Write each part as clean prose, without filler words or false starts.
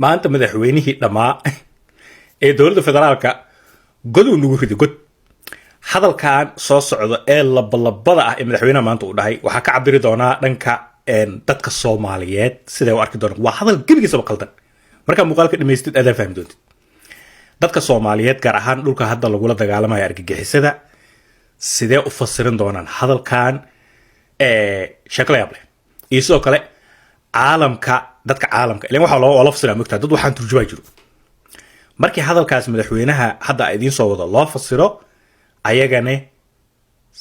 maanta madaxweynihii dhammaa ee dowladda federaalka goduu nagu riday god hadalkan soo socda ee labalabada ah ee madaxweynaha maanta uu dhahay waxaa ka cabiri doonaa dhanka dadka Soomaaliyeed sidee u arki doonaan waa hadal gebigiisaba qaldan marka muuqaalka dhameystid aad fahmi doontid dadka Soomaaliyeed gaar ahaan dhulka hadda lagu dagaalamayo argagixisada sidee u fasirin doonaan hadalkan shakla yable iyo sidoo kale caalamka dadka caalamka ileen waxa loo fasiraa mugtaa dad waxaan turjubaa jiro markii hadalkaas madaxweynaha hadda idiin soo wada loo fasiro ayagane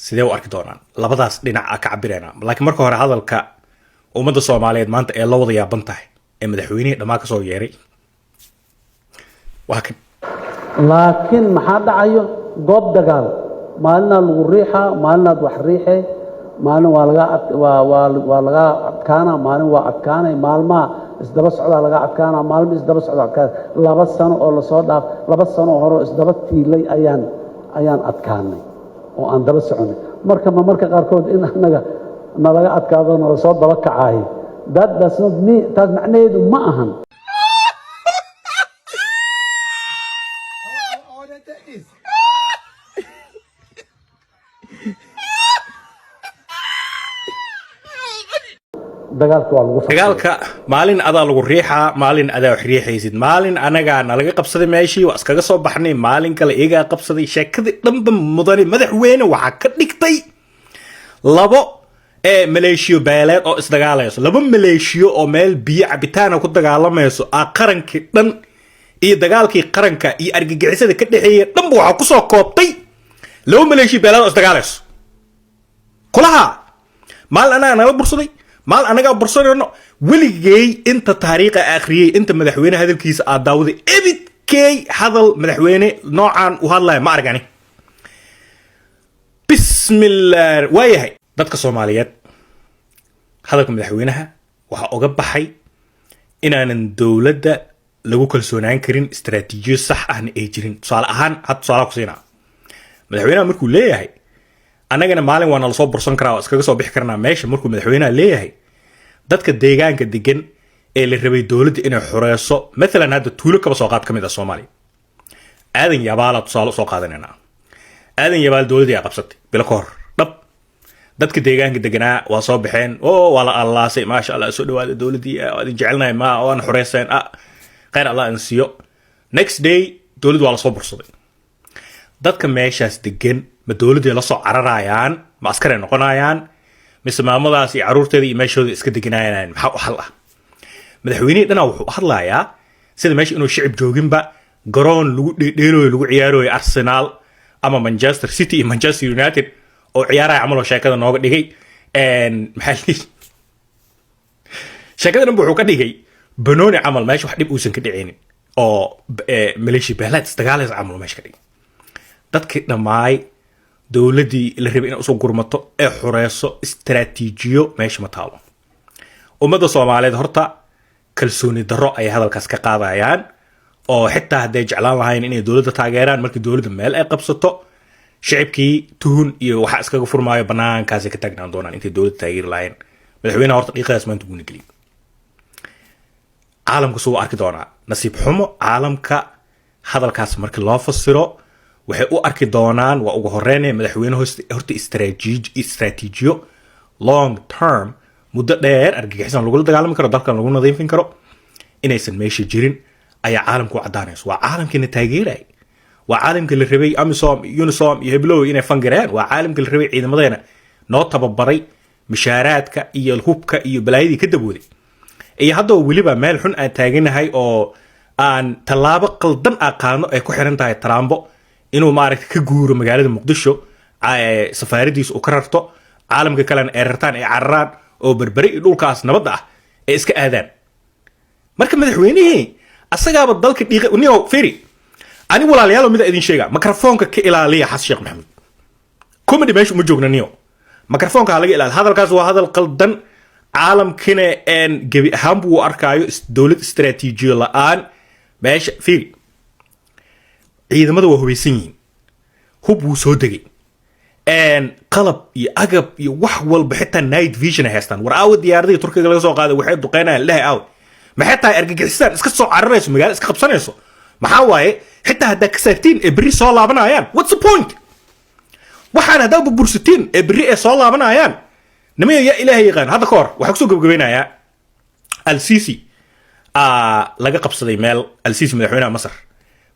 sidee u arki doonaan labadaas dhinac ka cabirayna laakiin marka hore hadalka ummadda Soomaaliyeed maanta ee la wada yaaban tahay ee madaxweynihii dhamaa ka soo yeeray waa kan laakiin maxaa dhacayo goob dagaal maalina lagu riixaa maalinaad wax riixay maalin waa laga adkaana maalin waa adkaanay maalmaha isdaba socdaa laga adkaana maalmo isdaba socdaa adkaana 2 sano oo la soo dhaaf 2 sano hore isdaba tiilay ayaan adkaanay oo aan daba soconay marka qaarkood in anaga nalaga adkaado nala soo daba kacay that's not me taas macnaheedu ma ahan dagaalka maalin adaa lagu riixaa maalin adaa wax riixaysid maalin anaga nalaga qabsaday meeshii waa iskaga soo baxnay maalin kale iyaga qabsaday sheekadii dhanba mudane madaxweyne waxa ka dhigtay labo maleeshiyo beeleed oo isdagaalayso laba maleeshiyo oo meel biyo cabitaan ku dagaalamayso qarankii dhan iyo dagaalkii qaranka iyo argagixisada ka dhaxeeyay dhanba waxa ku soo koobtay laba maleeshiyo beeleed oo isdagaalayso kulaha maal anaga nala bursaday maal anaga bursanayno weligay inta taariikha akhriyay inta madaxweyne hadalkiisa aad daawday ebidkay hadal madaxweyne noocan u hadlay ma argani bismillah waayahay dadka Soomaaliyeed hadalka madaxweynaha waxa uga baxay inaanan dawladda lagu kalsoonaan karin istaraatiijiyo sax ah ay jirin tusaale ahaan had tusaale ku siinaa madaxweynaha markuu leeyahay anagana maalin waa nala soo bursan karaa iskaga soo bixi karnaa meesha markuu madaxweynaha leeyahay dadka deegaanka degan ee la rabay dawladda inay xoreyso mesela hadda tuulo kaba soo qaad kamid ah Soomaaliya aadan yabaal tusaale soo qaadanayna aadan yabaal dawladda ay qabsatay bila koor dhab dadka deegaanka deganaa waa soo baxeen oo wala allaasay ma sha Allah soo dhawaada dawladdii aan jecelnahay ma oo aan xoreyseen khayr Allah insiyo next day dawladdu waa la soo bursaday dadka meeshaas degan ma dawladda la soo cararayaan ma askar noqonayaan mise maamadaas iyo caruurteeda iyo meeshooda iska deganayaan maxaa u xal ah madaxweynaha dhana wuxuu hadlayaa sida meesha inuu shicib jooginba garoon lagu dheelooyo lagu ciyaarayo Arsenal ama Manchester City iyo Manchester United oo ciyaaraya amal sheekada nooga dhigay maxalli sheekada wuxuu ka dhigay banooni amal meesha wax dib uusan ka dhicinin oo Malaysia beelad istagaalaysa amal meesha ka dhigay dadkii dhamaay dawladdii la rabay inay soo gurmato ee xoreyso istaraatiijiyo meesha ma taalo ummadda Soomaaliyeed horta kalsooni darro ay hadalkaas ka qaadayaan oo xitaa haday jeclaan lahayn inay dawladda taageeraan markii dawladda meel ay qabsato shacabkii tuhun iyo waxa iskaga furmaayo banaankaas ka taagnaan doonaan intay dawladda taageer lahayn madaxweynaha horta dhiiqaas maanta ugu nagli caalamku soo arki doonaa nasiib xumo caalamka hadalkaas markii loo fasiro waxay u arki doonaan waa ugu horeeyay madaxweynaha horta istaraatiijiyo long term muddo dheer argagixisan lagu dagaalami karo dalkan lagu nadiifin karo inaysan meesha jirin ayaa caalamku cadaanayso waa caalamkina taageeray waa caalamka la rabay AMISOM UNISOM iyo heblow inay fangareen waa caalamka la rabay ciidamadeena noo tababaray mishaaraadka iyo hubka iyo balaayadii ka dabooday iyo hadda waliba meel xun aan taaganahay oo aan talaabo qaldan aqaano ay ku xiran tahay Trump inuu maaragtay ka guuro magaalada Muqdisho safaaradiisa uu ka rarto caalamka kale ay rartaan ay cararaan oo berberi dhulkaas nabad ah ee iska aadaan marka madaxweynaha asagaaba dalka dhiiqay uniyo firi ani walaalayaal mid idin sheega mikrofoonka ka ilaaliya xas Sheekh Maxamed comedy meesha ma joogna niyo mikrofoonka laga ilaaliyo hadalkaas waa hadal qaldan caalamkina gabi ahaan buu arkaayo dawlad istaraatiijiyo la'aan meesha firi ciidamada waa hubeysan yihiin hub wuu soo degay qalab iyo agab iyo wax walba xitaa night vision ay haystaan war aaw diyaaradii Turkiga laga soo qaaday waxay duqeynayaan ilahay aaw ما حتى أرجعيسان إسكت صو عرّيس مجال إسكت خبصانيسو ما حواي حتى هدا كسرتين إبري صار لابنا عيان what's the point وحنا هدا ببرستين إبري صار لابنا عيان نمي يا إلهي غان هذا كور وحكسو جبنا يا السيسي لقى قبصة مال السيسي مدحونا مصر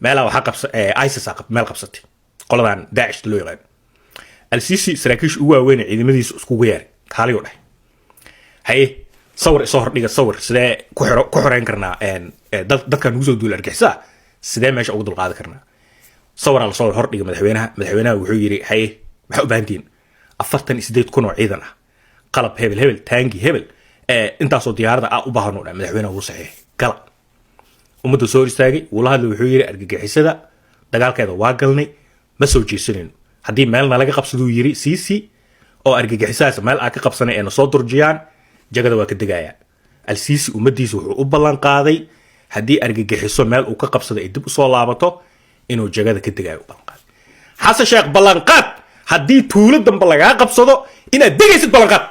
مالا وحا قبص ايسس مال قبصتي قولدان داعش لو يقان السيسي سراكيش ugu weyn ciidamadiisa isku weeray kaaliyo dhahay hay sawir soo hordhiga sawir sidee ku xoreen karnaa dadka nugu soo duul argixisa sidee meesha ugu dul qaadi karnaa sawir la soo hordhiga madaxweynaha wuxuu yiri hay waxa u baahantiin 48 kun oo ciidan ah qalab hebel taangi hebel intaasoo diyaarada u baahano madaxweynaha uu saxiix kala umada soo istaagay wala hadla wuxuu yiri argagixisada dagaalkeeda waa galnay ma soo jeesaneen hadii meelna laga qabsado yiri CC oo argagixisaas meel ka qabsanay ee soo durjiyaan jagada waa ka degayaan CC umadiisa wuxuu u ballan qaaday hadii argagixiso meel uu ka qabsado ay dib u soo laabato inuu jagada ka degayo ballan qaad xasan sheekh ballan qaad hadii tuulo dambe laga qabsado inaad degaysid ballan qaad